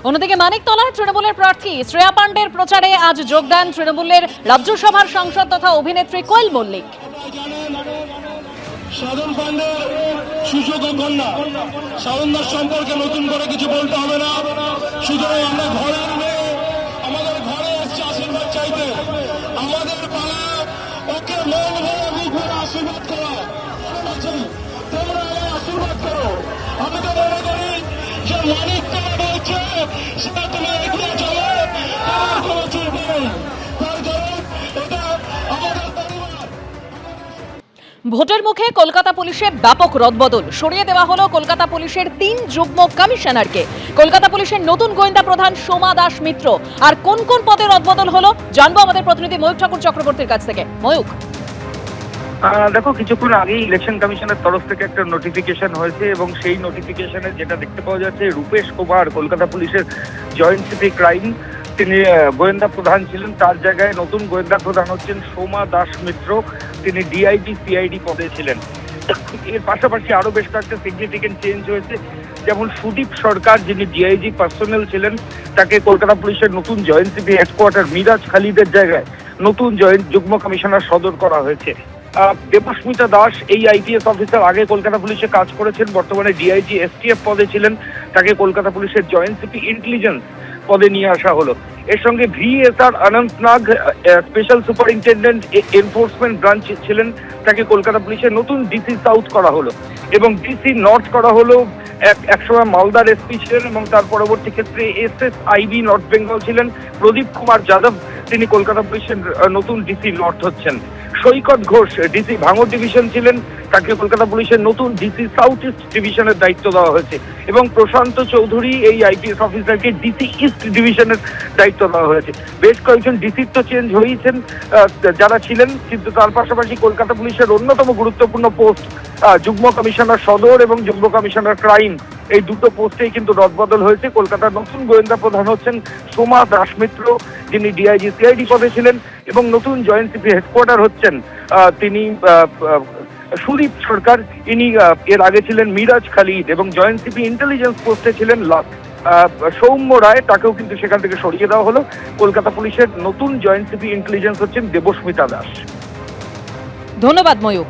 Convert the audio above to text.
অন্যদিকে মানিকতলায় তৃণমূলের প্রার্থী শ্রেয়া পাণ্ডের প্রচারে আজ যোগ দেন তৃণমূলের রাজ্যসভার সাংসদ তথা অভিনেত্রী কোয়েল মল্লিক। সাধন পাণ্ডের সুযোগ্য কন্যা সাধনদার সম্পর্কে নতুন করে কিছু বলতে হবে না। সুতরাং আমরা ঘরে আমাদের ঘরে এসছে আশীর্বাদ চাইতে। আমাদের পালা ওকে মন ভরে মুখ ভরে আশীর্বাদ করা। তোমরা আমায় আশীর্বাদ করো। আমি তো মনে করি যে মানিকতলা বলছে সেটা তুমি এগিয়ে চলো, আমার কোনো চলবে নেই। তার কারণ এটা আমাদের পরিবার। ভোটের মুখে কলকাতা পুলিশের ব্যাপক রদবদল। সরিয়ে দেওয়া হলো কলকাতা পুলিশের 3 যুগ্ম কমিশনারকে। কলকাতা পুলিশের নতুন গোয়েন্দা প্রধান সোমা দাস মিত্র। আর কোন কোন পদে রদবদল হলো জানবো আমাদের প্রতিনিধি ময়ূক ঠাকুর চক্রবর্তীর কাছ থেকে। ময়ূক, দেখো, কিছুক্ষণ আগেই ইলেকশন কমিশনের তরফ থেকে একটা নোটিফিকেশন হয়েছে এবং সেই নোটিফিকেশনে যেটা দেখতে পাওয়া যাচ্ছে, রূপেশ কুমার কলকাতা পুলিশের জয়েন্ট সিপি ক্রাইম, তিনি গোয়েন্দা প্রধান ছিলেন। তার জায়গায় নতুন গোয়েন্দা প্রধান হচ্ছেন সোমা দাস মিত্র, তিনি ডিআইজি সিআইডি পদে ছিলেন। এর পাশাপাশি আরো বেশ কয়েকটা সিগনিফিকেন্ট চেঞ্জ হয়েছে, যেমন সুদীপ সরকার, যিনি ডিআইজি পার্সোনাল ছিলেন, তাকে কলকাতা পুলিশের নতুন জয়েন্ট সিপি হেডকোয়ার্টার মিরাজ খালিদের জায়গায় নতুন জয়েন্ট যুগ্ম কমিশনার সদর করা হয়েছে। দেবস্মিতা দাস, এই আইপিএস অফিসার, আগে কলকাতা পুলিশে কাজ করেছেন, বর্তমানে ডিআইজি এসটিএফ পদে ছিলেন, তাকে কলকাতা পুলিশের জয়েন্ট সিপি ইন্টেলিজেন্স পদে নিয়ে আসা হলো। এর সঙ্গে VSR Anantnag, special superintendent enforcement branch ছিলেন, তাকে কলকাতা পুলিশের নতুন ডিসি সাউথ করা হলো এবং ডিসি নর্থ করা হলো। একসময় মালদার এসপি ছিলেন এবং তার পরবর্তী ক্ষেত্রে এসএসআইবি নর্থ বেঙ্গল ছিলেন প্রদীপ কুমার যাদব, তিনি কলকাতা পুলিশের নতুন ডিসি নর্থ হচ্ছেন। সৈকত ঘোষ ডিসি ভাঙড় ডিভিশন ছিলেন, তাকে কলকাতা পুলিশের নতুন ডিসি সাউথ ইস্ট ডিভিশনের দায়িত্ব দেওয়া হয়েছে এবং প্রশান্ত চৌধুরী, এই আইপিএস অফিসারকে ডিসি ইস্ট ডিভিশনের দায়িত্ব দেওয়া হয়েছে। বেশ কয়েকজন ডিসির তো চেঞ্জ হয়েছেন যারা ছিলেন, কিন্তু তার পাশাপাশি কলকাতা পুলিশের অন্যতম গুরুত্বপূর্ণ পোস্ট যুগ্ম কমিশনার সদর এবং যুগ্ম কমিশনার ক্রাইম, এই দুটো পোস্টেই কিন্তু রদবদল হয়েছে। কলকাতার নতুন গোয়েন্দা প্রধান হচ্ছেন সোমা দাস মিত্র, যিনি ডিআইজি সিআইডি পদে ছিলেন, এবং নতুন জয়েন্ট সিপি হেডকোয়ার্টার হচ্ছেন তিনি সুদীপ সরকার, ইনি এর আগে ছিলেন মিরাজ খালিদ, এবং জয়েন্ট সিপি ইন্টেলিজেন্স পোস্টে ছিলেন সৌম্য রায়, তাকেও কিন্তু সেখান থেকে সরিয়ে দেওয়া হলো। কলকাতা পুলিশের নতুন জয়েন্ট সিপি ইন্টেলিজেন্স হচ্ছেন দেবস্মিতা দাস। ধন্যবাদ ময়ূক।